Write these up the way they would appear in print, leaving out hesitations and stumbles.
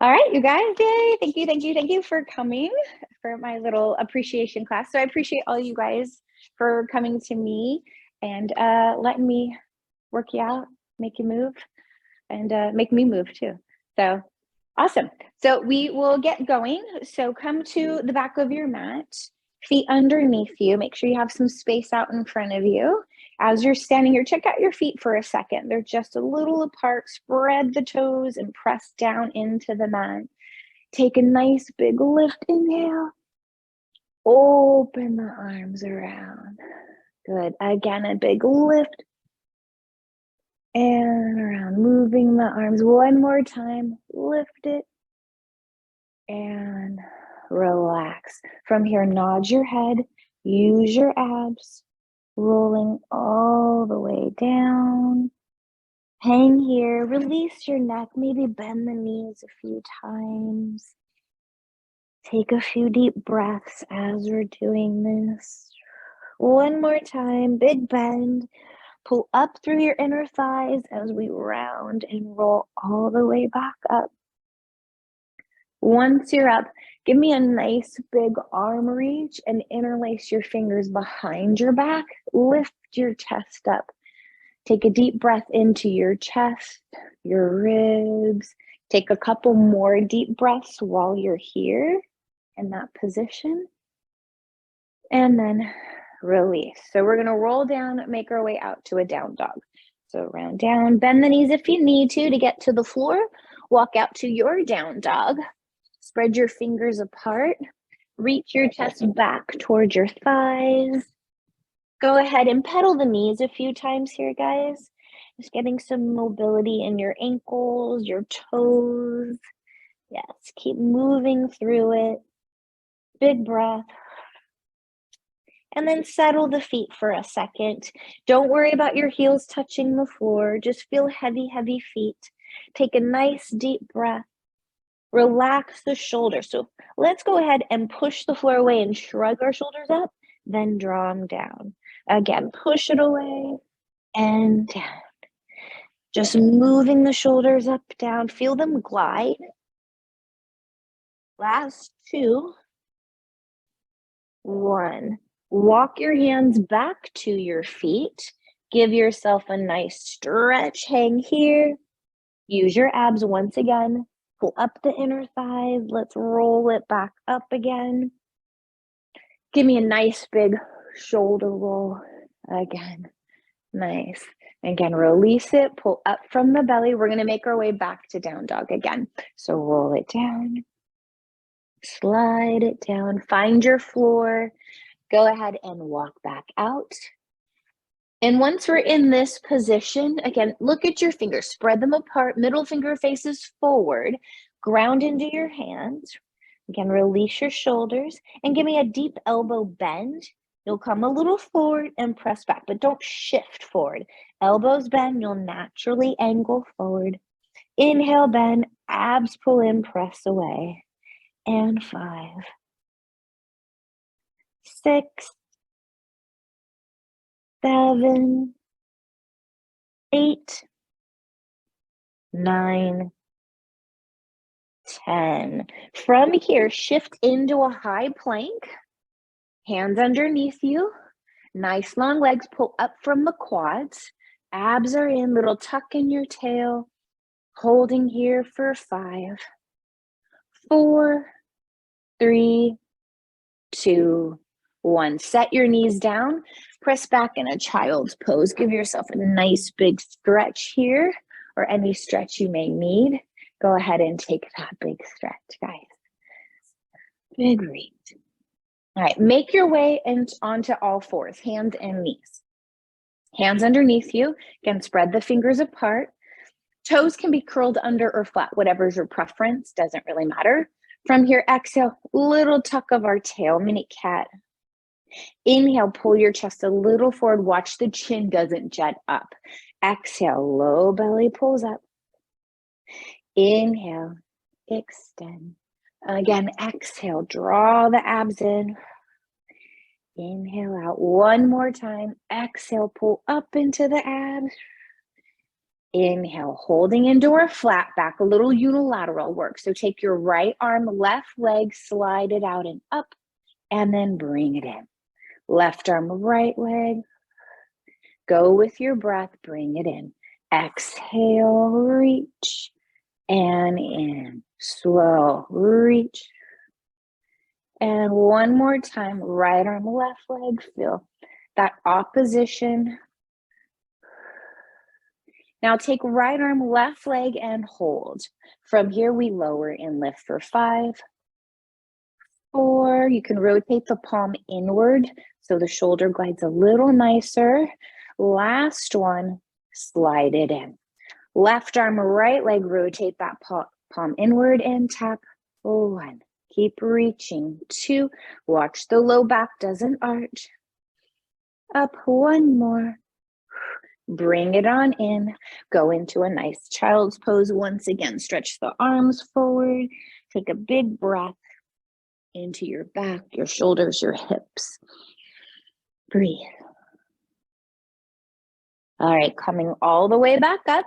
All right, you guys, yay. Thank you for coming for my little appreciation class. So I appreciate all you guys for coming to me and letting me work you out, make you move, and make me move too. So awesome. So we will get going. So come to the back of your mat, feet underneath you. Make sure you have some space out in front of you. As you're standing here, check out your feet for a second. They're just a little apart. Spread the toes and press down into the mat. Take a nice big lift, inhale. Open the arms around. Good. Again, a big lift. And around, moving the arms one more time. Lift it. And relax. From here, nod your head. Use your abs. Rolling all the way down. Hang here, release your neck, maybe bend the knees a few times. Take a few deep breaths as we're doing this. One more time, big bend. Pull up through your inner thighs as we round and roll all the way back up. Once you're up, give me a nice big arm reach and interlace your fingers behind your back. Lift your chest up. Take a deep breath into your chest, your ribs. Take a couple more deep breaths while you're here in that position. And then release. So we're going to roll down, make our way out to a down dog. So round down, bend the knees if you need to get to the floor. Walk out to your down dog. Spread your fingers apart. Reach your chest back towards your thighs. Go ahead and pedal the knees a few times here, guys. Just getting some mobility in your ankles, your toes. Yes, keep moving through it. Big breath. And then settle the feet for a second. Don't worry about your heels touching the floor. Just feel heavy, heavy feet. Take a nice deep breath. Relax the shoulders. So let's go ahead and push the floor away and shrug our shoulders up, then draw them down. Again, push it away and down. Just moving the shoulders up, down. Feel them glide. Last two. One. Walk your hands back to your feet. Give yourself a nice stretch. Hang here. Use your abs once again. Pull up the inner thighs. Let's roll it back up again. Give me a nice big shoulder roll again. Nice. Again, release it. Pull up from the belly. We're going to make our way back to down dog again. So roll it down. Slide it down. Find your floor. Go ahead and walk back out. And once we're in this position, again, look at your fingers. Spread them apart. Middle finger faces forward. Ground into your hands. Again, release your shoulders. And give me a deep elbow bend. You'll come a little forward and press back, but don't shift forward. Elbows bend, you'll naturally angle forward. Inhale, bend. Abs pull in, press away. And 5, 6, 7, 8, 9, 10. From here, shift into a high plank. Hands underneath you. Nice long legs. Pull up from the quads. Abs are in. Little tuck in your tail. Holding here for 5, 4, 3, 2, 1. Set your knees down. Press back in a child's pose. Give yourself a nice big stretch here, or any stretch you may need. Go ahead and take that big stretch, guys. Big reach. All right, make your way onto all fours, hands and knees. Hands underneath you. Again, spread the fingers apart. Toes can be curled under or flat, whatever's your preference, doesn't really matter. From here, exhale, little tuck of our tail, mini cat. Inhale, pull your chest a little forward. Watch the chin doesn't jet up. Exhale, low belly pulls up. Inhale, extend. Again, exhale, draw the abs in. Inhale out one more time. Exhale, pull up into the abs. Inhale, holding into our flat back, a little unilateral work. So take your right arm, left leg, slide it out and up, and then bring it in. Left arm, right leg. Go with your breath, bring it in. Exhale, reach, and in. Slow, reach. And one more time, right arm, left leg, feel that opposition. Now take right arm, left leg, and hold. From here, we lower and lift for 5, 4. You can rotate the palm inward so the shoulder glides a little nicer. Last one, slide it in. Left arm, right leg, rotate that palm inward and tap. 1. Keep reaching. 2. Watch the low back doesn't arch. Up. 1 more. Bring it on in. Go into a nice child's pose. Once again, stretch the arms forward. Take a big breath into your back, your shoulders, your hips. Breathe. All right, coming all the way back up.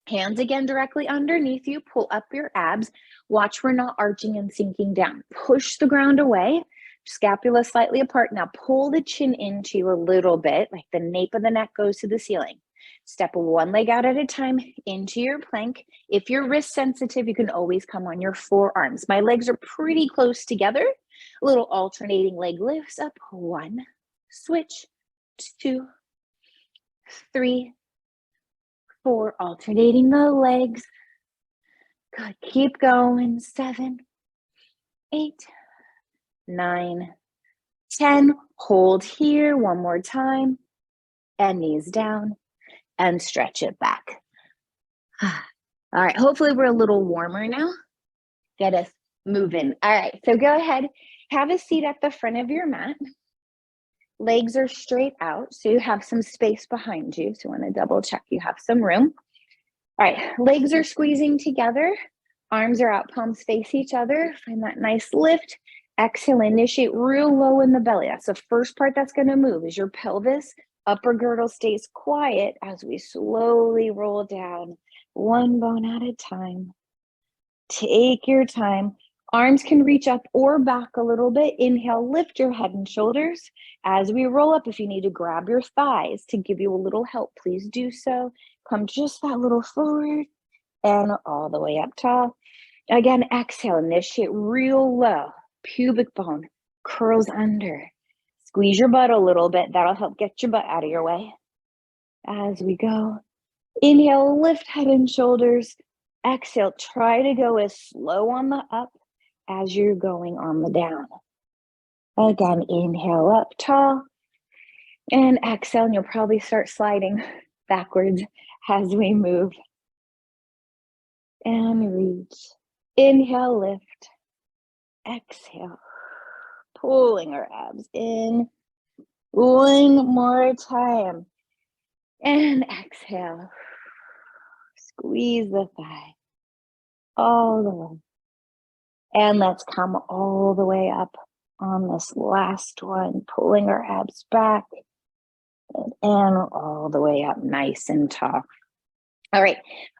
Hands again directly underneath you. Pull up your abs. Watch we're not arching and sinking down. Push the ground away. Scapula slightly apart. Now pull the chin into you a little bit, like the nape of the neck goes to the ceiling. Step one leg out at a time into your plank. If you're wrist sensitive, you can always come on your forearms. My legs are pretty close together. A little alternating leg lifts up. 1, switch, 2, 3, 4, alternating the legs. Good, keep going. 7, 8, 9, 10. Hold here one more time. And knees down and stretch it back. All right, hopefully we're a little warmer now. Get us moving. All right, so go ahead. Have a seat at the front of your mat. Legs are straight out, so you have some space behind you. So I want to double check you have some room. All right, legs are squeezing together. Arms are out, palms face each other. Find that nice lift. Exhale, initiate real low in the belly. That's the first part that's going to move is your pelvis. Upper girdle stays quiet as we slowly roll down, one bone at a time. Take your time. Arms can reach up or back a little bit. Inhale, lift your head and shoulders. As we roll up, if you need to grab your thighs to give you a little help, please do so. Come just that little forward and all the way up tall. Again, exhale, initiate real low. Pubic bone curls under. Squeeze your butt a little bit. That'll help get your butt out of your way. As we go, inhale, lift head and shoulders. Exhale, try to go as slow on the up as you're going on the down. Again, inhale up tall and exhale, and you'll probably start sliding backwards as we move. And reach. Inhale, lift. Exhale. Pulling our abs in. One more time. And exhale. Squeeze the thigh. All the way. And let's come all the way up on this last one. Pulling our abs back. And all the way up nice and tall. All right.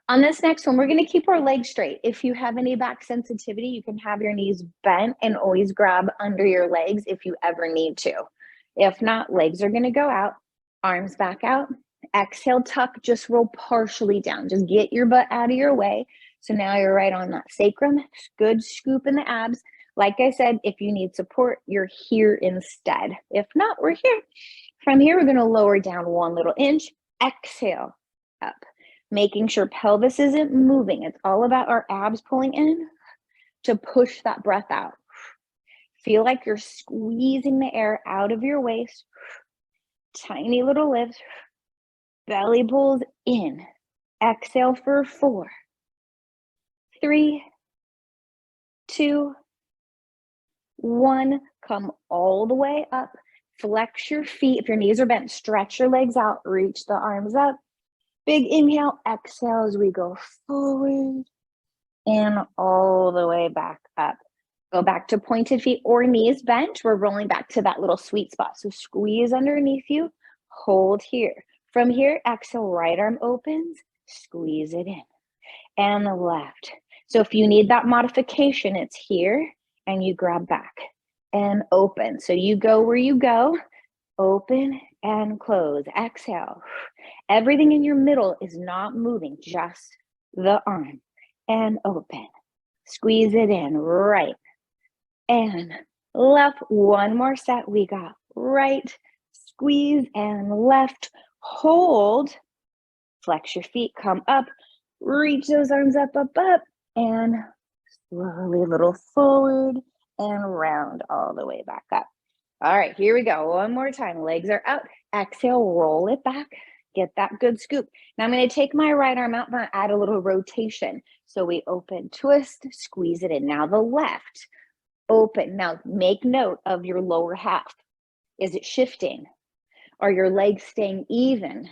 On this next one, we're going to keep our legs straight. If you have any back sensitivity, you can have your knees bent and always grab under your legs if you ever need to. If not, legs are going to go out, arms back out. Exhale, tuck, just roll partially down. Just get your butt out of your way. So now you're right on that sacrum. Good scoop in the abs. Like I said, if you need support, you're here instead. If not, we're here. From here, we're going to lower down 1 little inch. Exhale, up. Making sure pelvis isn't moving. It's all about our abs pulling in to push that breath out. Feel like you're squeezing the air out of your waist. Tiny little lift. Belly pulls in. Exhale for 4, 3, 2, 1. Come all the way up. Flex your feet. If your knees are bent, stretch your legs out. Reach the arms up. Big inhale, exhale as we go forward and all the way back up. Go back to pointed feet or knees bent. We're rolling back to that little sweet spot. So squeeze underneath you, hold here. From here, exhale, right arm opens, Squeeze it in. And the left. So if you need that modification, it's here, and you grab back and open. So you go where you go, open and close. Exhale. Everything in your middle is not moving, just the arm. And open. Squeeze it in, right and left. One more set. We got right, squeeze and left. Hold. Flex your feet, come up, reach those arms up, and slowly a little forward and round all the way back up. All right, here we go. One more time. Legs are out. Exhale, roll it back. Get that good scoop. Now I'm going to take my right arm out and add a little rotation. So we open, twist, squeeze it in. Now the left, open. Now make note of your lower half. Is it shifting? Are your legs staying even?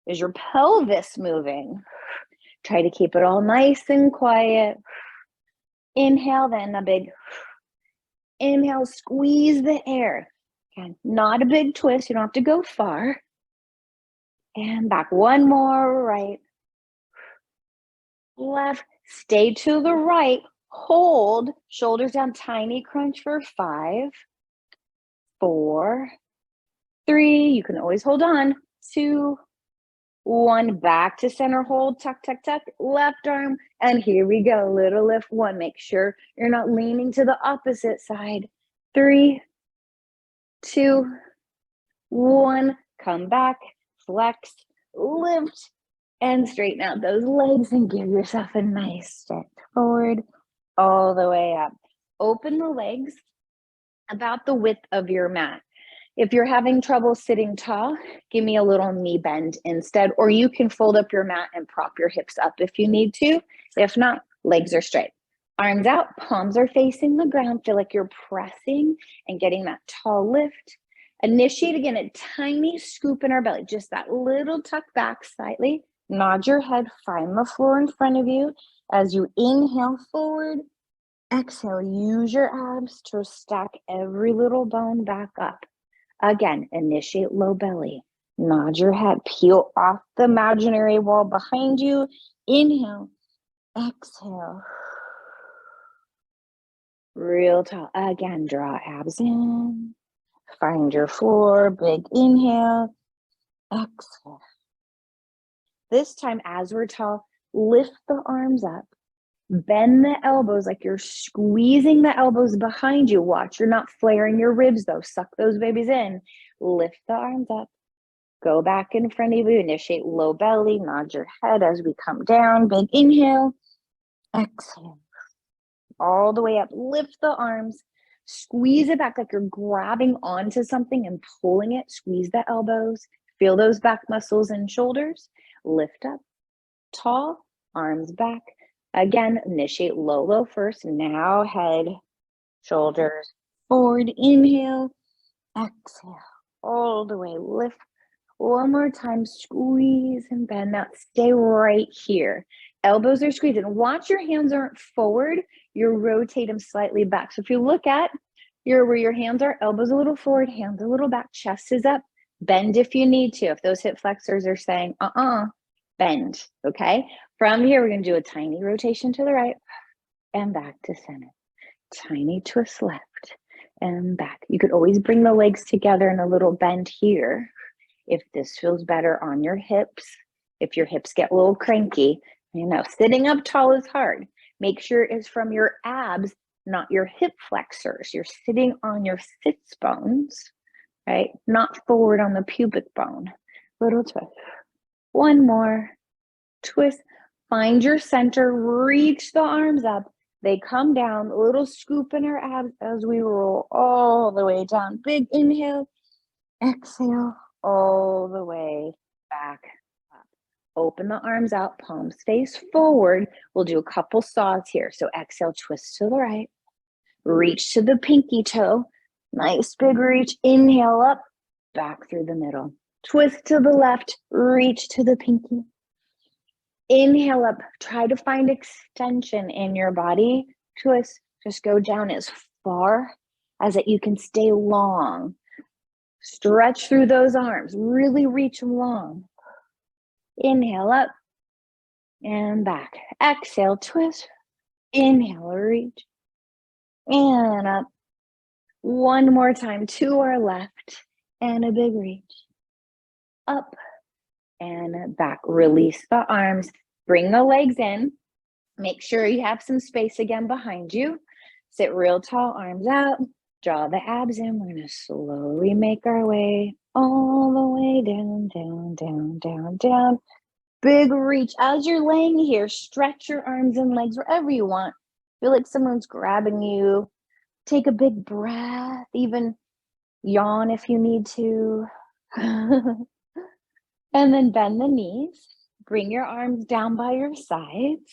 Is your pelvis moving? Try to keep it all nice and quiet. Inhale, then a big inhale, squeeze the air. Again, not a big twist. You don't have to go far. And back. One more, right. Left. Stay to the right. Hold. Shoulders down. Tiny crunch for 5, 4, 3. You can always hold on. 2, 1. Back to center. Hold. Tuck, tuck, tuck. Left arm. And here we go. Little lift. 1. Make sure you're not leaning to the opposite side. 3, 2, 1. Come back. Flex. Lift. And straighten out those legs and give yourself a nice stretch forward all the way up. Open the legs about the width of your mat. If you're having trouble sitting tall, give me a little knee bend instead, or you can fold up your mat and prop your hips up if you need to. If not, legs are straight. Arms out, palms are facing the ground. Feel like you're pressing and getting that tall lift. Initiate again a tiny scoop in our belly, just that little tuck back slightly. Nod your head, find the floor in front of you. As you inhale forward, exhale, use your abs to stack every little bone back up. Again, initiate low belly. Nod your head, peel off the imaginary wall behind you. Inhale, exhale. Real tall. Again, draw abs in. Find your floor, big inhale, exhale. This time, as we're tall, lift the arms up. Bend the elbows like you're squeezing the elbows behind you. Watch, you're not flaring your ribs though. Suck those babies in. Lift the arms up. Go back in front of you. Initiate low belly. Nod your head as we come down. Big inhale. Exhale. All the way up. Lift the arms. Squeeze it back like you're grabbing onto something and pulling it. Squeeze the elbows. Feel those back muscles and shoulders. Lift up. Tall. Arms back. Again, initiate low, low first. Now head, shoulders forward. Inhale, exhale, all the way. Lift. One more time, squeeze and bend. Now stay right here. Elbows are squeezed. And watch your hands aren't forward. You rotate them slightly back. So if you look at where your hands are, elbows a little forward, hands a little back, chest is up. Bend if you need to. If those hip flexors are saying, bend, okay? From here, we're going to do a tiny rotation to the right and back to center. Tiny twist left and back. You could always bring the legs together in a little bend here if this feels better on your hips. If your hips get a little cranky, sitting up tall is hard. Make sure it's from your abs, not your hip flexors. You're sitting on your sits bones, right? Not forward on the pubic bone. Little twist. One more. Twist. Find your center, reach the arms up. They come down, a little scoop in our abs as we roll all the way down. Big inhale, exhale, all the way back up. Open the arms out, palms face forward. We'll do a couple saws here. So exhale, twist to the right, reach to the pinky toe. Nice big reach, inhale up, back through the middle. Twist to the left, reach to the pinky. Inhale up, try to find extension in your body. Twist, just go down as far as that you can stay long. Stretch through those arms, really reach long. Inhale up, and back. Exhale, twist. Inhale, reach. And up. One more time to our left. And a big reach. Up and back. Release the arms. Bring the legs in. Make sure you have some space again behind you. Sit real tall, arms out. Draw the abs in. We're going to slowly make our way all the way down, down, down, down, down. Big reach. As you're laying here, stretch your arms and legs wherever you want. Feel like someone's grabbing you. Take a big breath. Even yawn if you need to. And then bend the knees. Bring your arms down by your sides.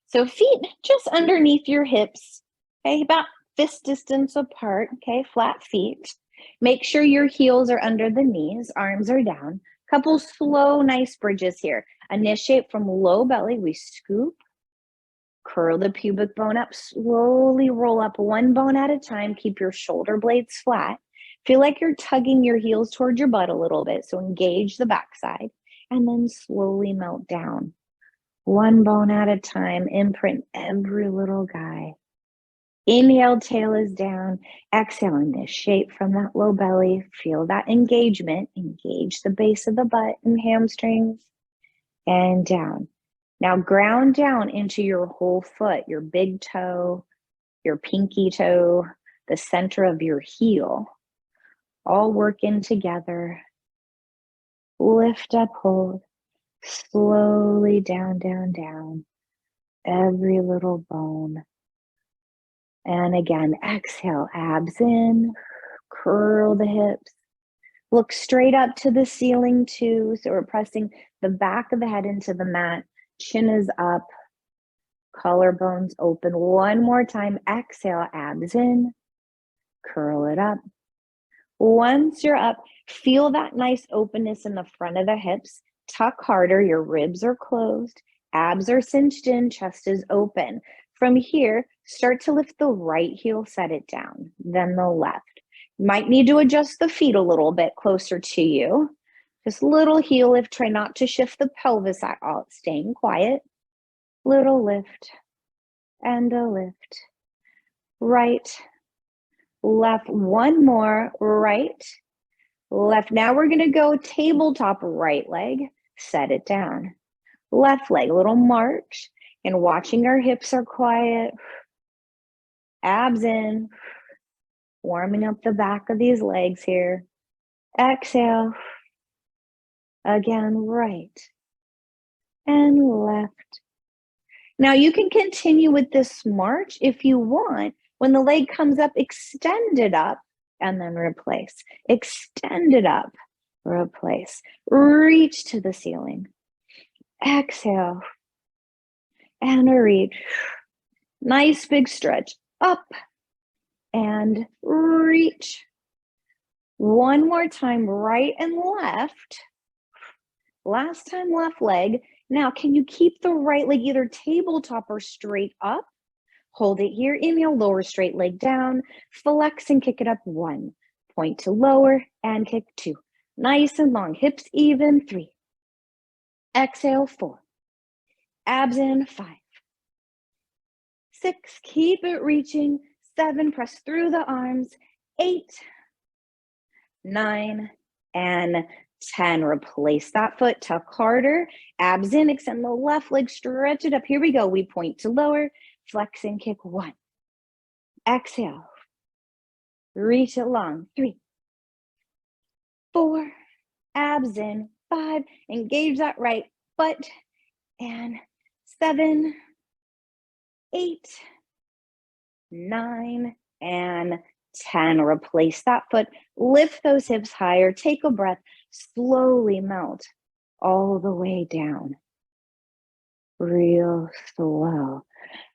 So feet just underneath your hips, okay, about fist distance apart, okay, flat feet. Make sure your heels are under the knees, arms are down. Couple slow, nice bridges here. Initiate from low belly, we scoop, curl the pubic bone up, slowly roll up one bone at a time, keep your shoulder blades flat. Feel like you're tugging your heels towards your butt a little bit, so engage the backside, and then slowly melt down. One bone at a time, imprint every little guy. Inhale, tail is down. Exhale, initiate from that low belly. Feel that engagement. Engage the base of the butt and hamstrings. And down. Now ground down into your whole foot, your big toe, your pinky toe, the center of your heel. All working together. Lift up, hold. Slowly down, down, down. Every little bone. And again, exhale, abs in, curl the hips. Look straight up to the ceiling too. So we're pressing the back of the head into the mat. Chin is up, collarbones open. One more time, exhale, abs in, curl it up. Once you're up, feel that nice openness in the front of the hips. Tuck harder, your ribs are closed, abs are cinched in, chest is open. From here, start to lift the right heel, set it down, then the left. You might need to adjust the feet a little bit closer to you. Just little heel lift, try not to shift the pelvis at all, staying quiet. Little lift and a lift. Right, left, one more, right, left. Now we're gonna go tabletop right leg, set it down. Left leg, little march, and watching our hips are quiet. Abs in, warming up the back of these legs here. Exhale. Again, right and left. Now you can continue with this march if you want. When the leg comes up, extend it up and then replace. Extend it up, replace. Reach to the ceiling. Exhale and a reach. Nice big stretch. Up and reach. One more time, right and left. Last time, left leg. Now, can you keep the right leg either tabletop or straight up? Hold it here. Inhale, lower straight leg down. Flex and kick it up. 1. Point to lower and kick 2. Nice and long. Hips even. 3. Exhale, 4. Abs in. 5. 6. Keep it reaching. 7. Press through the arms. 8. 9. And 10. Replace that foot. Tuck harder. Abs in. Extend the left leg. Stretch it up. Here we go. We point to lower. Flex and kick. 1. Exhale. Reach it long. 3. 4. Abs in. 5. Engage that right butt. And 7. 8. 9. And 10. Replace that foot. Lift those hips higher. Take a breath. Slowly melt all the way down. Real slow.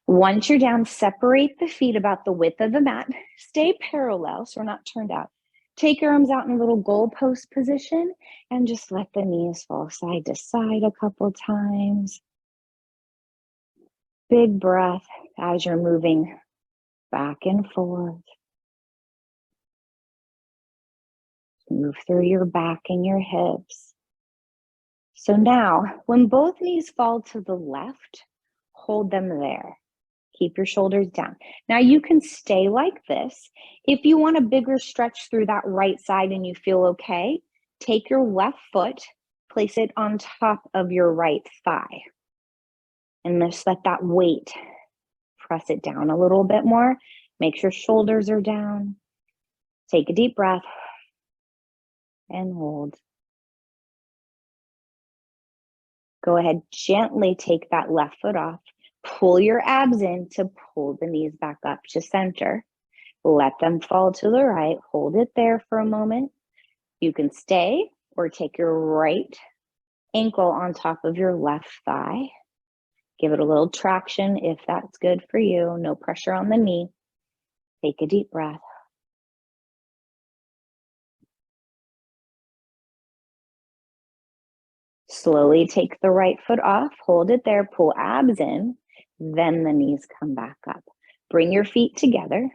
Once you're down, separate the feet about the width of the mat. Stay parallel so we're not turned out. Take your arms out in a little goalpost position and just let the knees fall side to side a couple times. Big breath as you're moving back and forth. Move through your back and your hips. So now, when both knees fall to the left, hold them there. Keep your shoulders down. Now you can stay like this. If you want a bigger stretch through that right side and you feel okay, take your left foot, place it on top of your right thigh. And just let that weight press it down a little bit more. Make sure shoulders are down. Take a deep breath and hold. Go ahead, gently take that left foot off. Pull your abs in to pull the knees back up to center. Let them fall to the right. Hold it there for a moment. You can stay or take your right ankle on top of your left thigh. Give it a little traction if that's good for you. No pressure on the knee. Take a deep breath. Slowly take the right foot off, hold it there, pull abs in, then the knees come back up. Bring your feet together,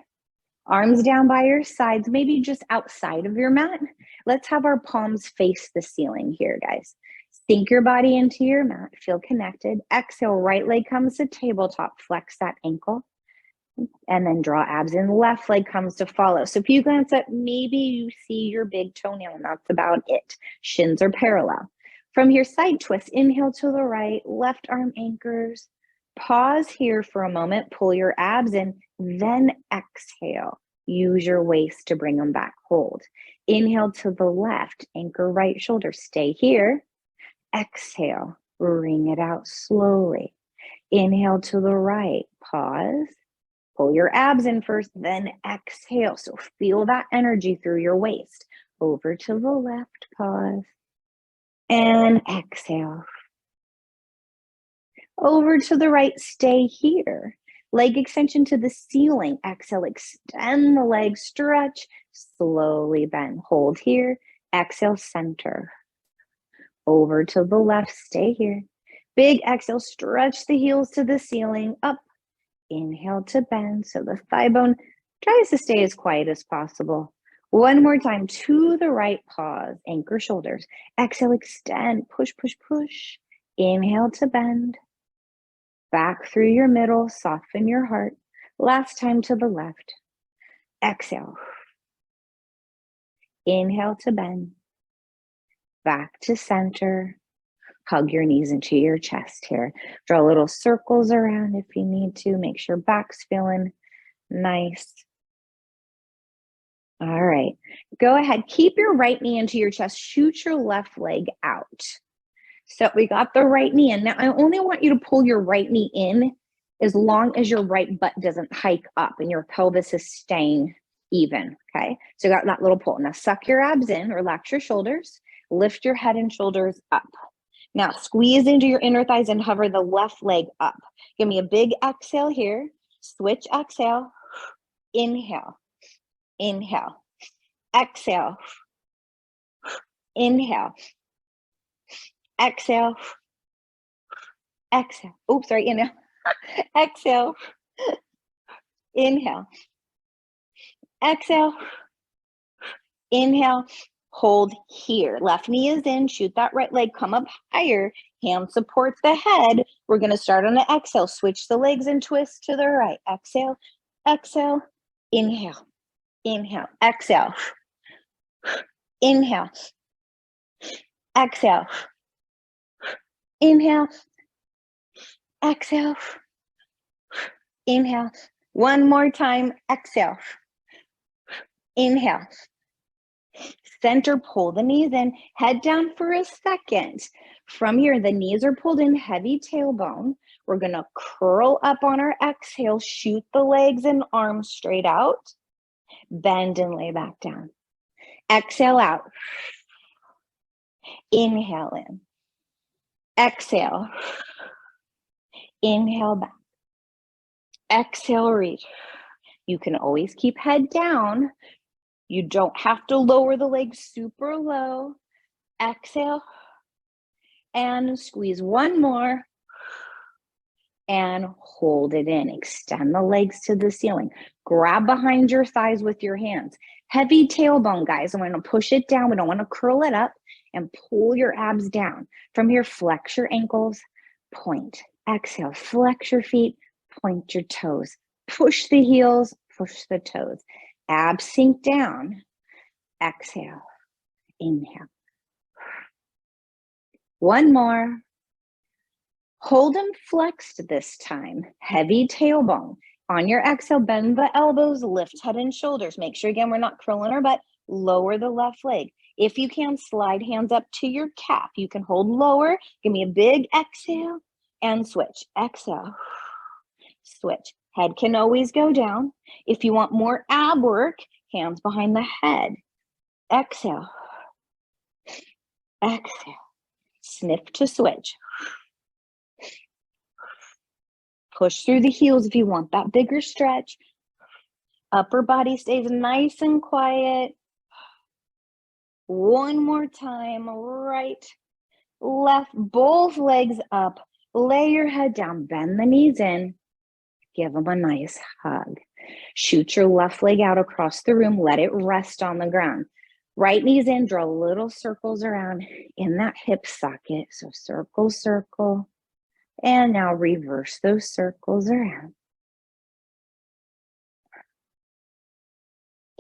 arms down by your sides, maybe just outside of your mat. Let's have our palms face the ceiling here, guys. Sink your body into your mat, feel connected. Exhale, right leg comes to tabletop, flex that ankle, and then draw abs in. Left leg comes to follow. So if you glance up, maybe you see your big toenail, and that's about it. Shins are parallel. From here, side twist, inhale to the right, left arm anchors. Pause here for a moment, pull your abs in, then exhale. Use your waist to bring them back, hold. Inhale to the left, anchor right shoulder, stay here. Exhale, bring it out slowly. Inhale to the right, pause. Pull your abs in first, then exhale. So feel that energy through your waist. Over to the left, pause. And exhale. Over to the right, stay here. Leg extension to the ceiling. Exhale, extend the leg, stretch, slowly bend. Hold here. Exhale, center. Over to the left, stay here. Big exhale, stretch the heels to the ceiling, up. Inhale to bend, so the thigh bone tries to stay as quiet as possible. One more time, to the right, pause, anchor shoulders. Exhale, extend, push, push, push. Inhale to bend. Back through your middle, soften your heart. Last time to the left. Exhale. Inhale to bend. Back to center. Hug your knees into your chest here. Draw little circles around if you need to. Make sure back's feeling nice. All right, go ahead. Keep your right knee into your chest. Shoot your left leg out. So we got the right knee in. Now I only want you to pull your right knee in as long as your right butt doesn't hike up and your pelvis is staying even, okay? So you got that little pull. Now suck your abs in, relax your shoulders, lift your head and shoulders up. Now squeeze into your inner thighs and hover the left leg up. Give me a big exhale here. Switch exhale. Inhale. Inhale. Exhale. Inhale. Exhale. Exhale. Oops, sorry, inhale. Exhale. Inhale. Exhale. Inhale. Hold here. Left knee is in. Shoot that right leg. Come up higher. Hand supports the head. We're going to start on an exhale. Switch the legs and twist to the right. Exhale. Exhale. Inhale. Inhale. Exhale. Inhale. Exhale. Inhale. Exhale. Inhale. One more time. Exhale. Inhale. Center, pull the knees in, head down for a second. From here, the knees are pulled in, heavy tailbone. We're gonna curl up on our exhale, shoot the legs and arms straight out, bend and lay back down. Exhale out. Inhale in. Exhale. Inhale back. Exhale, reach. You can always keep head down. You don't have to lower the legs super low. Exhale and squeeze one more and hold it in. Extend the legs to the ceiling. Grab behind your thighs with your hands. Heavy tailbone, guys. I'm going to push it down. We don't want to curl it up. and pull your abs down. From here, flex your ankles, point. Exhale, flex your feet, point your toes. Push the heels, push the toes. Abs sink down. Exhale, inhale. One more. Hold them flexed this time. Heavy tailbone. On your exhale, bend the elbows, lift head and shoulders. Make sure, again, we're not curling our butt. Lower the left leg. If you can, slide hands up to your calf. You can hold lower. Give me a big exhale and switch. Exhale, switch. Head can always go down. If you want more ab work, hands behind the head. Exhale, exhale. Sniff to switch. Push through the heels if you want that bigger stretch. Upper body stays nice and quiet. One more time, right, left, both legs up. Lay your head down, bend the knees in. Give them a nice hug. Shoot your left leg out across the room. Let it rest on the ground. Right knees in, draw little circles around in that hip socket. So circle, circle. And now reverse those circles around.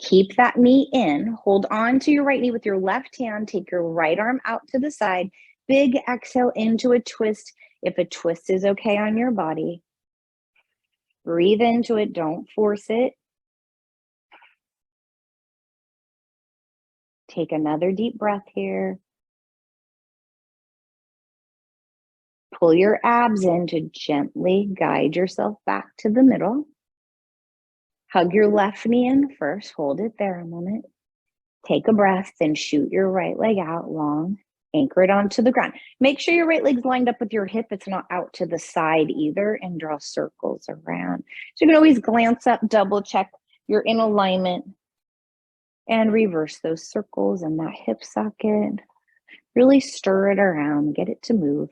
Keep that knee in. Hold on to your right knee with your left hand. Take your right arm out to the side. Big exhale into a twist. If a twist is okay on your body, breathe into it. Don't force it. Take another deep breath here. Pull your abs in to gently guide yourself back to the middle. Hug your left knee in first. Hold it there a moment. Take a breath, then shoot your right leg out long. Anchor it onto the ground. Make sure your right leg's lined up with your hip. It's not out to the side either, and draw circles around. So you can always glance up, double check you're in alignment, and reverse those circles in that hip socket. Really stir it around, get it to move.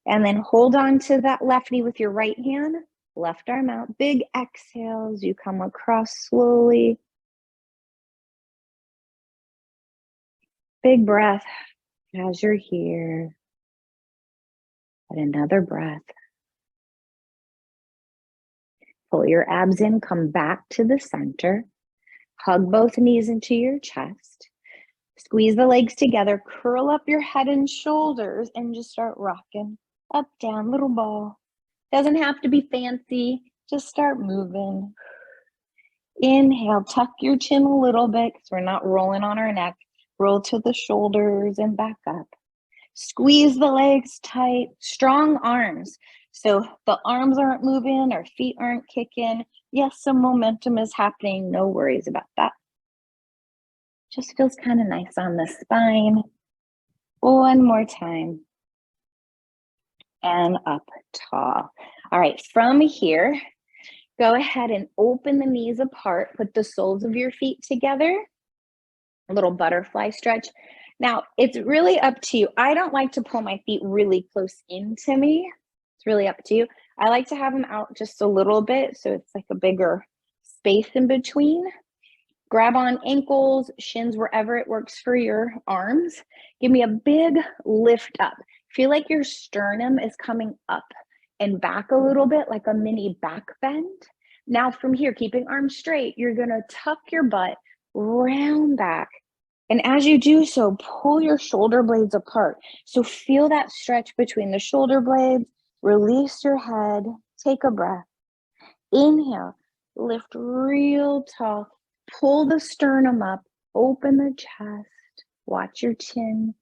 And then hold on to that left knee with your right hand, left arm out. Big exhales, you come across slowly. Big breath as you're here. And another breath. Pull your abs in, come back to the center. Hug both knees into your chest. Squeeze the legs together, curl up your head and shoulders, and just start rocking. Up, down, little ball. Doesn't have to be fancy, just start moving. Inhale, tuck your chin a little bit because we're not rolling on our neck. Roll to the shoulders and back up. Squeeze the legs tight, strong arms. So the arms aren't moving, our feet aren't kicking. Yes, some momentum is happening, no worries about that. Just feels kind of nice on the spine. One more time. And up tall. All right, from here, go ahead and open the knees apart. Put the soles of your feet together. A little butterfly stretch. Now, it's really up to you. I don't like to pull my feet really close into me. It's really up to you. I like to have them out just a little bit, so it's like a bigger space in between. Grab on ankles, shins, wherever it works for your arms. Give me a big lift up. Feel like your sternum is coming up and back a little bit, like a mini back bend. Now from here, keeping arms straight, you're gonna tuck your butt, round back. And as you do so, pull your shoulder blades apart. So feel that stretch between the shoulder blades, release your head, take a breath. Inhale, lift real tall, pull the sternum up, open the chest, watch your chin.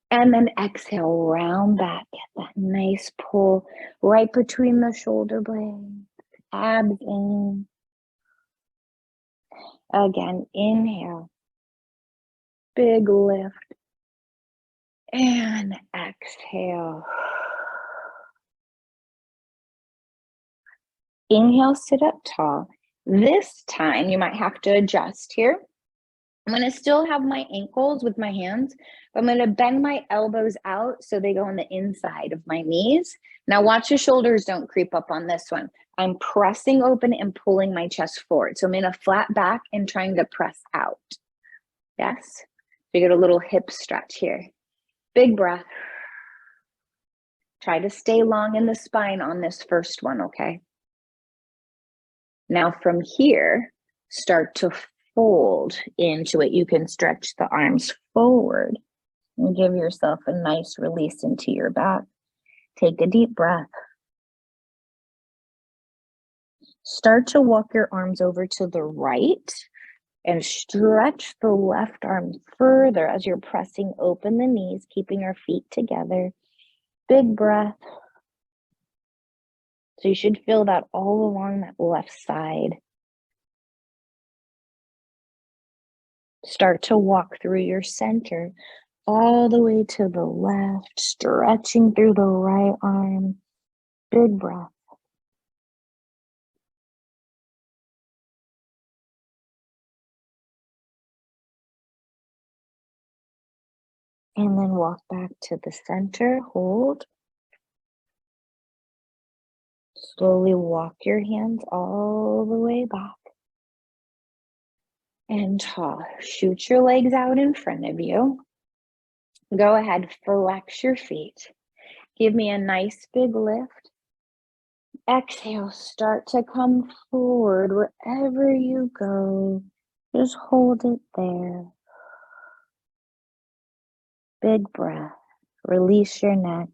And then exhale, round back, get that nice pull right between the shoulder blades, abs in. Again, inhale, big lift, and exhale. Inhale, sit up tall. This time, you might have to adjust here. I'm gonna still have my ankles with my hands, but I'm gonna bend my elbows out so they go on the inside of my knees. Now watch your shoulders don't creep up on this one. I'm pressing open and pulling my chest forward. So I'm in a flat back and trying to press out. Yes? So you get a little hip stretch here. Big breath. Try to stay long in the spine on this first one, okay? Now from here, start to fold into it. You can stretch the arms forward and give yourself a nice release into your back. Take a deep breath. Start to walk your arms over to the right and stretch the left arm further as you're pressing open the knees, keeping our feet together. Big breath. So you should feel that all along that left side. Start to walk through your center all the way to the left, stretching through the right arm. Big breath. And then walk back to the center, hold. Slowly walk your hands all the way back. And toss. Shoot your legs out in front of you. Go ahead, flex your feet. Give me a nice big lift. Exhale, start to come forward wherever you go. Just hold it there. Big breath. Release your neck.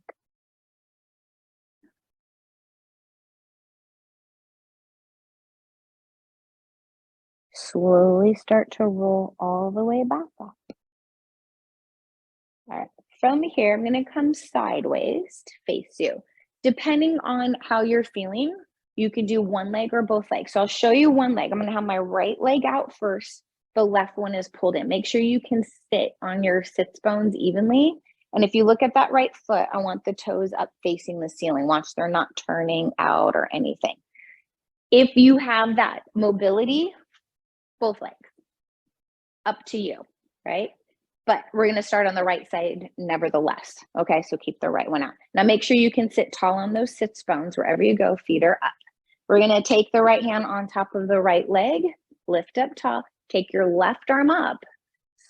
Slowly start to roll all the way back up. All right, from here, I'm going to come sideways to face you. Depending on how you're feeling, you can do one leg or both legs. So I'll show you one leg. I'm going to have my right leg out first. The left one is pulled in. Make sure you can sit on your sits bones evenly. And if you look at that right foot, I want the toes up facing the ceiling. Watch, they're not turning out or anything. If you have that mobility, both legs, up to you, right? But we're going to start on the right side nevertheless. Okay, so keep the right one out. Now make sure you can sit tall on those sits bones wherever you go, feet are up. We're going to take the right hand on top of the right leg, lift up tall, take your left arm up,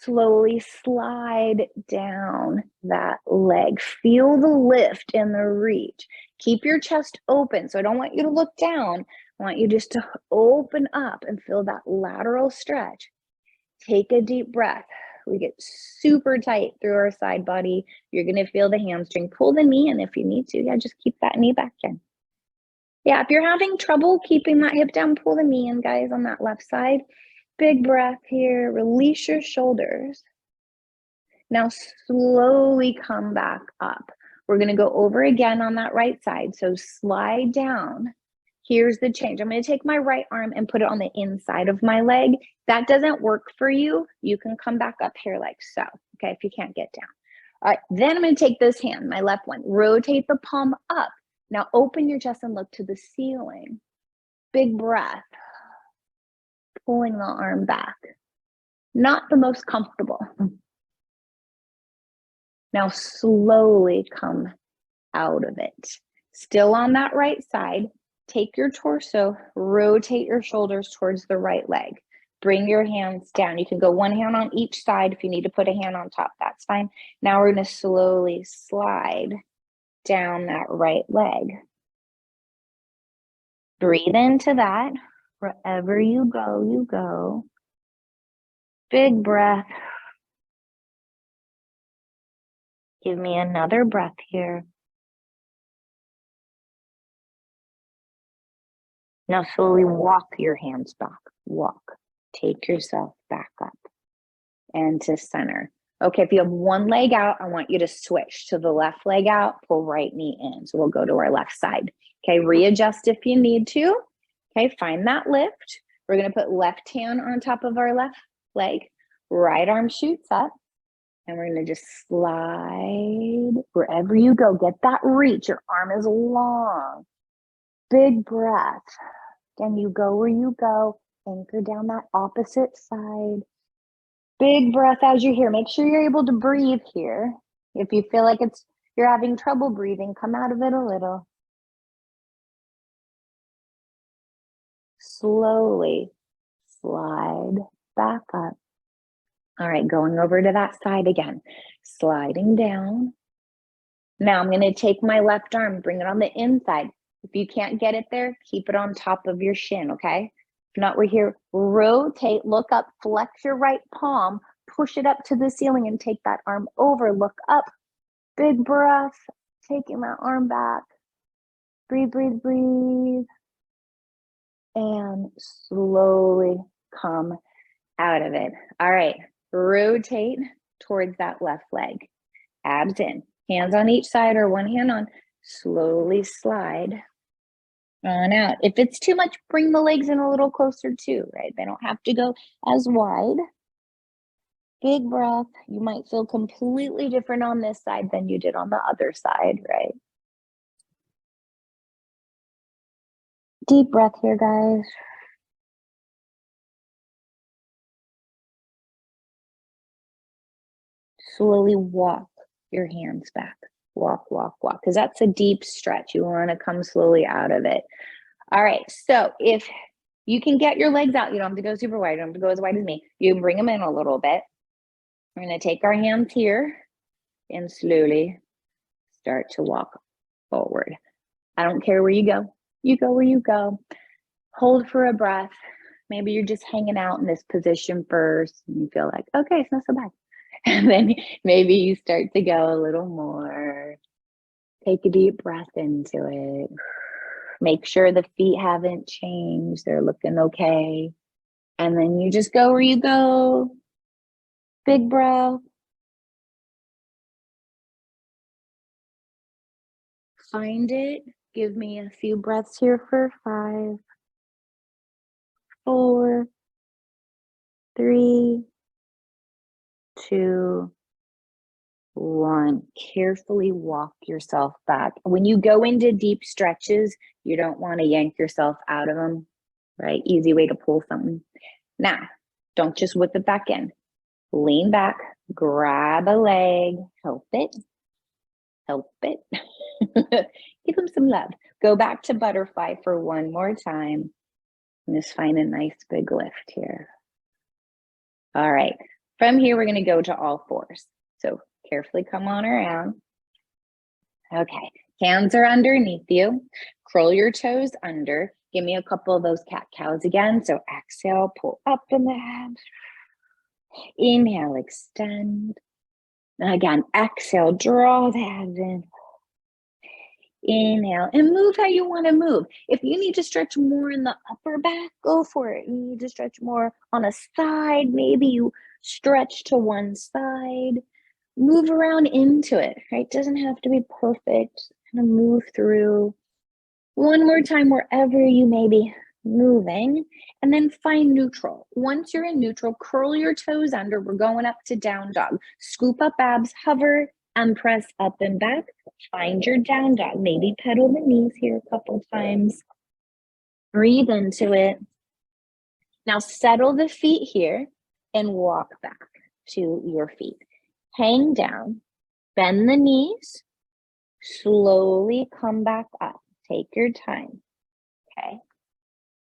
slowly slide down that leg. Feel the lift and the reach. Keep your chest open. So I don't want you to look down. I want you just to open up and feel that lateral stretch. Take a deep breath. We get super tight through our side body. You're going to feel the hamstring. Pull the knee in if you need to. Yeah, just keep that knee back in. Yeah, if you're having trouble keeping that hip down, pull the knee in, guys, on that left side. Big breath here. Release your shoulders. Now slowly come back up. We're going to go over again on that right side. So slide down. Here's the change. I'm going to take my right arm and put it on the inside of my leg. That doesn't work for you. You can come back up here like so, okay, if you can't get down. All right, then I'm going to take this hand, my left one, rotate the palm up. Now open your chest and look to the ceiling. Big breath, pulling the arm back. Not the most comfortable. Now slowly come out of it. Still on that right side. Take your torso, rotate your shoulders towards the right leg. Bring your hands down. You can go one hand on each side. If you need to put a hand on top, that's fine. Now we're going to slowly slide down that right leg. Breathe into that. Wherever you go, you go. Big breath. Give me another breath here. Now slowly walk your hands back. Walk. Take yourself back up and to center. Okay, if you have one leg out, I want you to switch to the left leg out, pull right knee in. So we'll go to our left side. Okay, readjust if you need to. Okay, find that lift. We're going to put left hand on top of our left leg. Right arm shoots up. And we're going to just slide wherever you go. Get that reach. Your arm is long. Big breath. Again, you go where you go. Anchor down that opposite side. Big breath as you're here. Make sure you're able to breathe here. If you feel like you're having trouble breathing, come out of it a little. Slowly slide back up. All right, going over to that side again, sliding down. Now I'm gonna take my left arm, bring it on the inside. If you can't get it there, keep it on top of your shin, okay? If not, we're here, rotate, look up, flex your right palm, push it up to the ceiling and take that arm over, look up, big breath, taking that arm back. Breathe, breathe, breathe. And slowly come out of it. All right, rotate towards that left leg. Abs in, hands on each side or one hand on. Slowly slide on out. If it's too much, bring the legs in a little closer too, right? They don't have to go as wide. Big breath. You might feel completely different on this side than you did on the other side, right? Deep breath here, guys. Slowly walk your hands back. Walk, walk, walk, because that's a deep stretch. You want to come slowly out of it. All right, so if you can get your legs out, you don't have to go super wide. You don't have to go as wide as me. You can bring them in a little bit. We're going to take our hands here and slowly start to walk forward. I don't care where you go. You go where you go. Hold for a breath. Maybe you're just hanging out in this position first and you feel like, okay, it's not so bad. And then maybe you start to go a little more. Take a deep breath into it. Make sure the feet haven't changed. They're looking okay. And then you just go where you go. Big breath. Find it. Give me a few breaths here for 5, 4, 3, 2, 1. Carefully walk yourself back. When you go into deep stretches, you don't want to yank yourself out of them, right? Easy way to pull something. Now, don't just whip it back in. Lean back, grab a leg, help it. Give them some love. Go back to butterfly for one more time. And just find a nice big lift here. All right, from here, we're gonna go to all fours. So carefully come on around. Okay, hands are underneath you. Curl your toes under. Give me a couple of those cat-cows again. So exhale, pull up in the head. Inhale, extend. Again, exhale, draw the head in. Inhale and move how you want to move. If you need to stretch more in the upper back, go for it. You need to stretch more on a side. Maybe you stretch to one side. Move around into it, right? Doesn't have to be perfect. Kind of move through. One more time wherever you may be moving, and then find neutral. Once you're in neutral, curl your toes under. We're going up to down dog. Scoop up abs, hover, and press up and back. Find your down dog. Maybe pedal the knees here a couple times. Breathe into it. Now settle the feet here and walk back to your feet. Hang down, bend the knees, slowly come back up. Take your time, okay?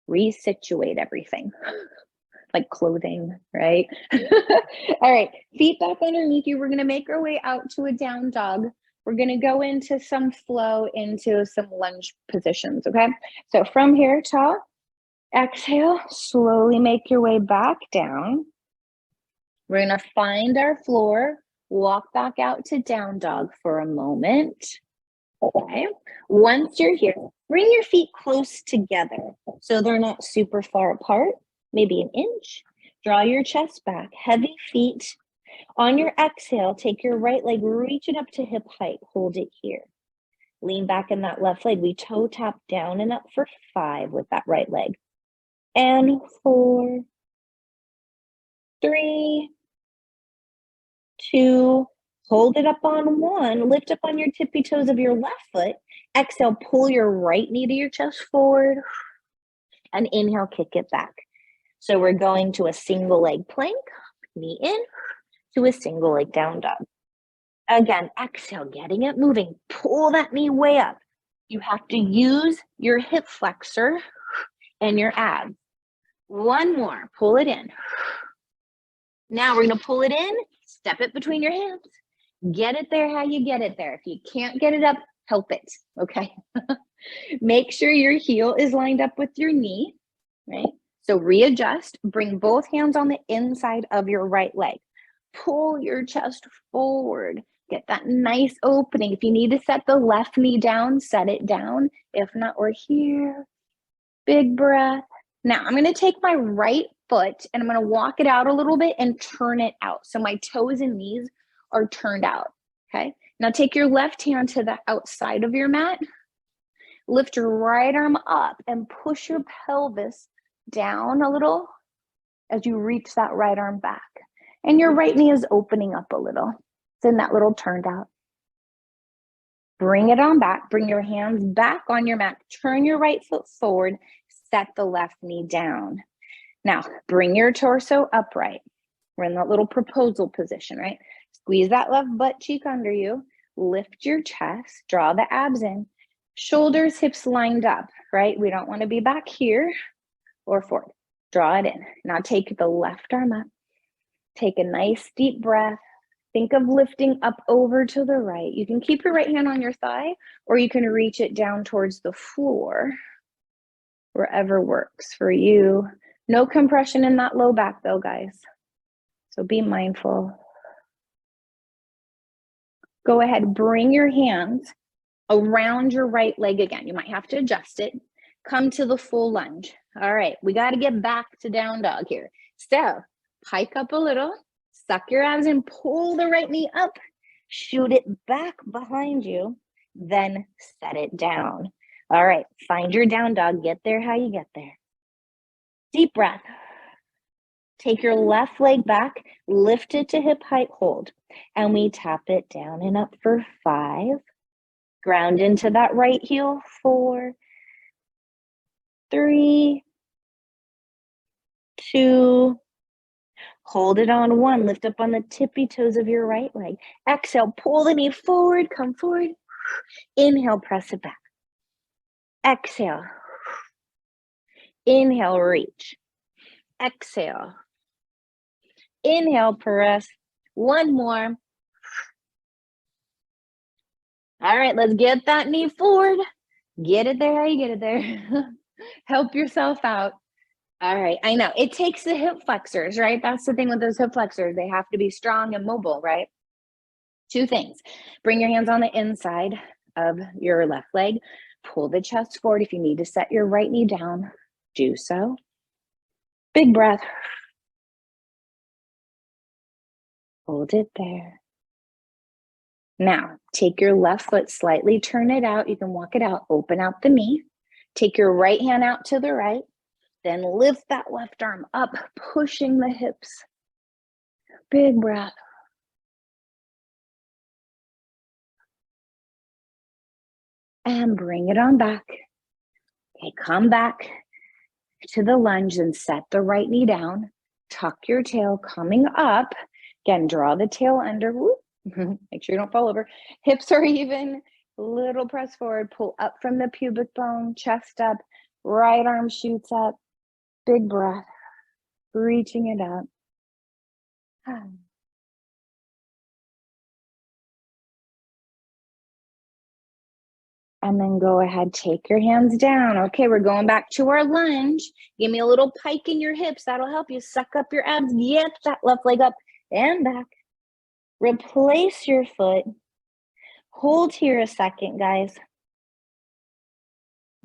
Resituate everything, like clothing, right? All right, feet back underneath you. We're gonna make our way out to a down dog. We're gonna go into some flow, into some lunge positions, okay? So from here, top, exhale, slowly make your way back down. We're gonna find our floor, walk back out to down dog for a moment. Okay, once you're here, bring your feet close together so they're not super far apart, maybe an inch. Draw your chest back, heavy feet. On your exhale, take your right leg, reach it up to hip height, hold it here. Lean back in that left leg. We toe tap down and up for 5 with that right leg. And 4, 3, 2, hold it up on 1, lift up on your tippy toes of your left foot. Exhale, pull your right knee to your chest forward. And inhale, kick it back. So we're going to a single leg plank, knee in, to a single leg down dog. Again, exhale, getting it moving. Pull that knee way up. You have to use your hip flexor and your abs. One more, pull it in. Now we're gonna pull it in, step it between your hands. Get it there how you get it there. If you can't get it up, help it, okay? Make sure your heel is lined up with your knee, right? So readjust, bring both hands on the inside of your right leg. Pull your chest forward. Get that nice opening. If you need to set the left knee down, set it down. If not, we're here. Big breath. Now I'm gonna take my right foot and I'm gonna walk it out a little bit and turn it out. So my toes and knees are turned out, okay? Now take your left hand to the outside of your mat. Lift your right arm up and push your pelvis down a little as you reach that right arm back. And your right knee is opening up a little. It's in that little turned out. Bring it on back. Bring your hands back on your mat. Turn your right foot forward. Set the left knee down. Now, bring your torso upright. We're in that little proposal position, right? Squeeze that left butt cheek under you. Lift your chest. Draw the abs in. Shoulders, hips lined up, right? We don't want to be back here or forward. Draw it in. Now take the left arm up. Take a nice deep breath. Think of lifting up over to the right. You can keep your right hand on your thigh, or you can reach it down towards the floor, wherever works for you. No compression in that low back though, guys. So be mindful. Go ahead, bring your hands around your right leg again. You might have to adjust it. Come to the full lunge. All right, we got to get back to down dog here. So pike up a little, suck your abs and pull the right knee up, shoot it back behind you, then set it down. All right, find your down dog, get there how you get there. Deep breath. Take your left leg back, lift it to hip height, hold, and we tap it down and up for 5. Ground into that right heel, 4, 3, 2, hold it on 1, lift up on the tippy toes of your right leg. Exhale, pull the knee forward, come forward. Inhale, press it back. Exhale. Inhale, reach. Exhale. Inhale, press. 1 more. All right, let's get that knee forward. Get it there how you get it there. Help yourself out. All right, I know it takes the hip flexors, right? That's the thing with those hip flexors. They have to be strong and mobile, right? 2 things. Bring your hands on the inside of your left leg. Pull the chest forward. If you need to set your right knee down, do so. Big breath. Hold it there. Now, take your left foot, slightly turn it out. You can walk it out, open out the knee. Take your right hand out to the right. Then lift that left arm up, pushing the hips. Big breath. And bring it on back. Okay, come back to the lunge and set the right knee down. Tuck your tail coming up. Again, draw the tail under. Make sure you don't fall over. Hips are even. Little press forward. Pull up from the pubic bone. Chest up. Right arm shoots up. Big breath. Reaching it up. And then go ahead, take your hands down. Okay, we're going back to our lunge. Give me a little pike in your hips. That'll help you suck up your abs. Get that left leg up and back. Replace your foot. Hold here a second, guys.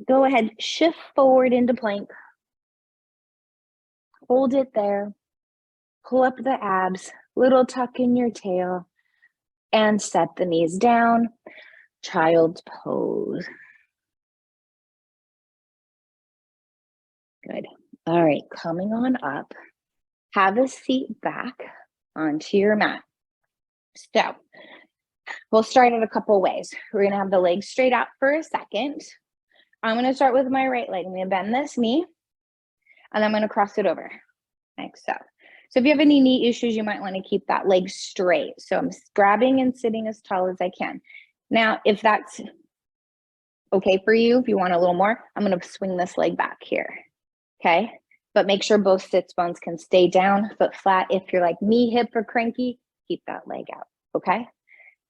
Go ahead, shift forward into plank. Hold it there. Pull up the abs, little tuck in your tail, and set the knees down. Child's pose. Good. All right, coming on up. Have a seat back onto your mat. So we'll start it a couple ways. We're gonna have the legs straight out for a second. I'm gonna start with my right leg. I'm gonna bend this knee, and I'm gonna cross it over, like so. So if you have any knee issues, you might wanna keep that leg straight. So I'm grabbing and sitting as tall as I can. Now, if that's okay for you, if you want a little more, I'm gonna swing this leg back here, okay? but make sure both sits bones can stay down, foot flat. If you're like me, hip or cranky, keep that leg out, okay?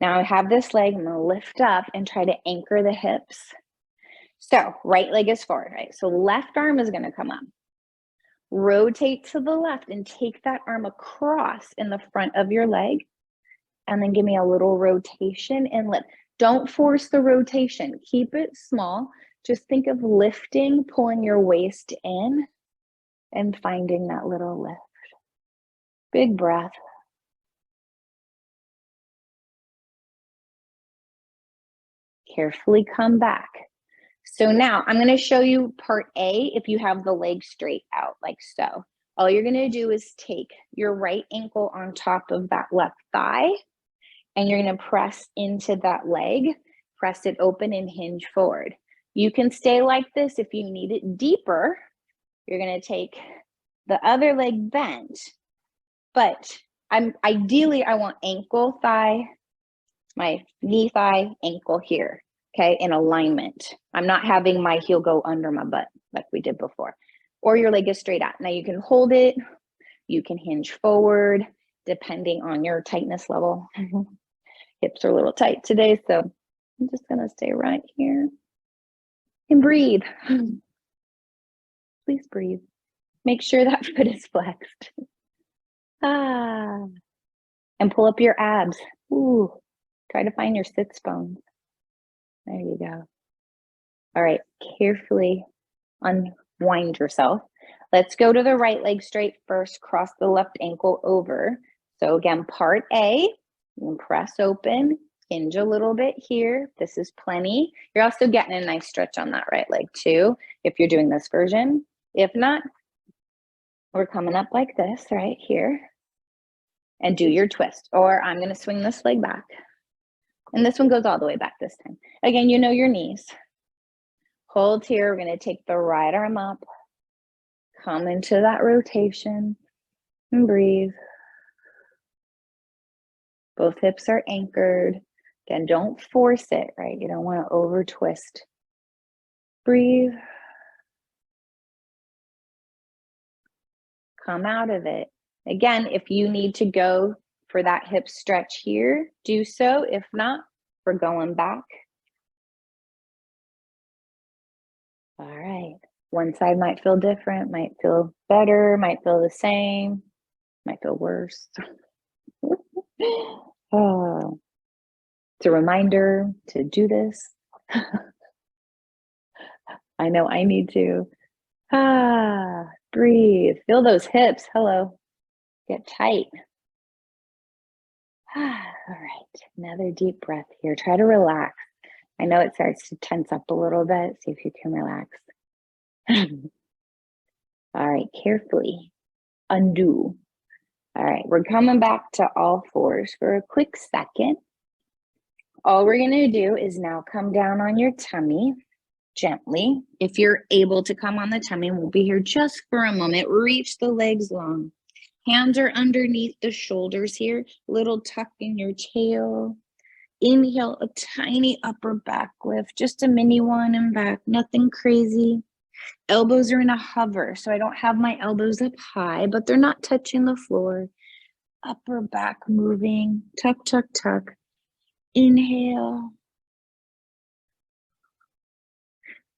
Now I have this leg, I'm gonna lift up and try to anchor the hips. So right leg is forward, right? So left arm is gonna come up. Rotate to the left and take that arm across in the front of your leg. And then give me a little rotation and lift. Don't force the rotation. Keep it small. Just think of lifting, pulling your waist in and finding that little lift. Big breath. Carefully come back. So now I'm going to show you part A if you have the leg straight out like so. All you're going to do is take your right ankle on top of that left thigh and you're going to press into that leg, press it open and hinge forward. You can stay like this. If you need it deeper, you're going to take the other leg bent, but ideally I want ankle, thigh, my knee, thigh, ankle here, okay, in alignment. I'm not having my heel go under my butt like we did before. Or your leg is straight out. Now you can hold it, you can hinge forward, depending on your tightness level. Hips are a little tight today, so I'm just gonna stay right here and breathe. Please breathe. Make sure that foot is flexed. And pull up your abs. Ooh, try to find your sits bones. There you go. All right, carefully unwind yourself. Let's go to the right leg straight first, cross the left ankle over. So again, part A, you can press open, hinge a little bit here. This is plenty. You're also getting a nice stretch on that right leg too, if you're doing this version. If not, we're coming up like this right here and do your twist. Or I'm gonna swing this leg back. And this one goes all the way back this time. Again, you know your knees. Hold here, we're gonna take the right arm up, come into that rotation and breathe. Both hips are anchored. Again, don't force it, right? You don't wanna over twist. Breathe. Come out of it. Again, if you need to go for that hip stretch here, do so. If not, we're going back. All right. One side might feel different, might feel better, might feel the same, might feel worse. Oh, it's a reminder to do this. I know I need to. Breathe. Feel those hips. Hello. Get tight. All right. Another deep breath here. Try to relax. I know it starts to tense up a little bit. See if you can relax. All right. Carefully undo. All right. We're coming back to all fours for a quick second. All we're going to do is now come down on your tummy gently. If you're able to come on the tummy, we'll be here just for a moment. Reach the legs long. Hands are underneath the shoulders here. Little tuck in your tail. Inhale, a tiny upper back lift, just a mini one and back, nothing crazy. Elbows are in a hover, so I don't have my elbows up high, but they're not touching the floor. Upper back moving, tuck, tuck, tuck. Inhale.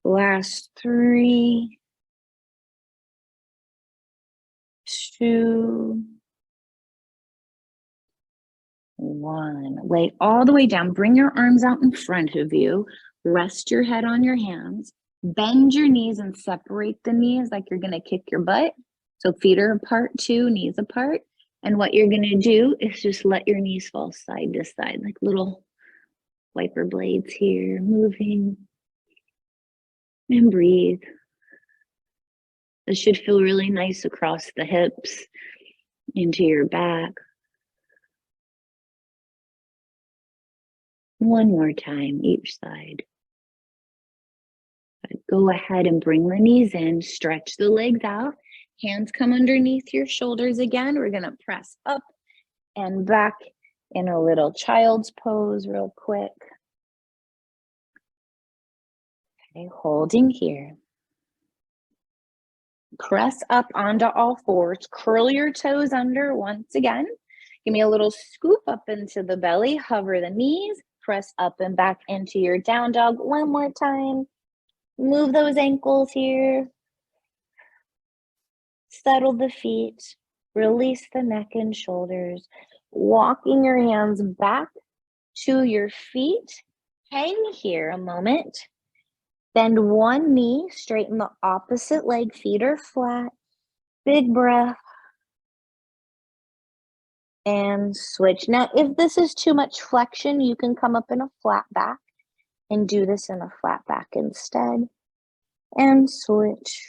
Last 3, 2, 1. Lay all the way down. Bring your arms out in front of you. Rest your head on your hands. Bend your knees and separate the knees like you're going to kick your butt. So feet are apart too, knees apart. And what you're going to do is just let your knees fall side to side, like little wiper blades here, moving. And breathe. This should feel really nice across the hips, into your back. One more time, each side. Go ahead and bring the knees in, stretch the legs out. Hands come underneath your shoulders again. We're gonna press up and back in a little child's pose real quick. Okay, holding here. Press up onto all fours. Curl your toes under once again. Give me a little scoop up into the belly. Hover the knees. Press up and back into your down dog one more time. Move those ankles here. Settle the feet. Release the neck and shoulders. Walking your hands back to your feet. Hang here a moment. Bend one knee, straighten the opposite leg, feet are flat. Big breath. And switch. Now, if this is too much flexion, you can come up in a flat back and do this in a flat back instead. And switch.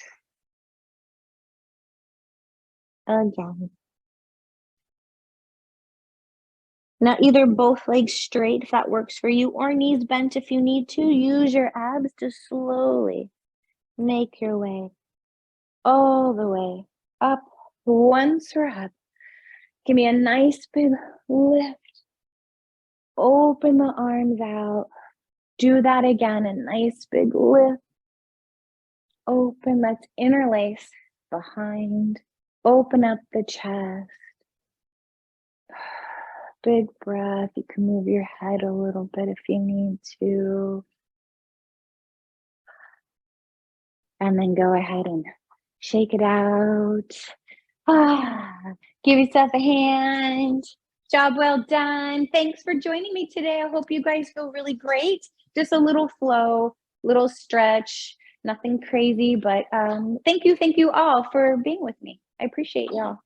Again. Now, either both legs straight if that works for you, or knees bent if you need to. Use your abs to slowly make your way all the way up. Once we're up, give me a nice big lift. Open the arms out. Do that again, a nice big lift. Open, let's interlace behind. Open up the chest. Big breath. You can move your head a little bit if you need to. And then go ahead and shake it out. Give yourself a hand. Job well done. Thanks for joining me today. I hope you guys feel really great. Just a little flow, little stretch, nothing crazy, but thank you all for being with me. I appreciate y'all.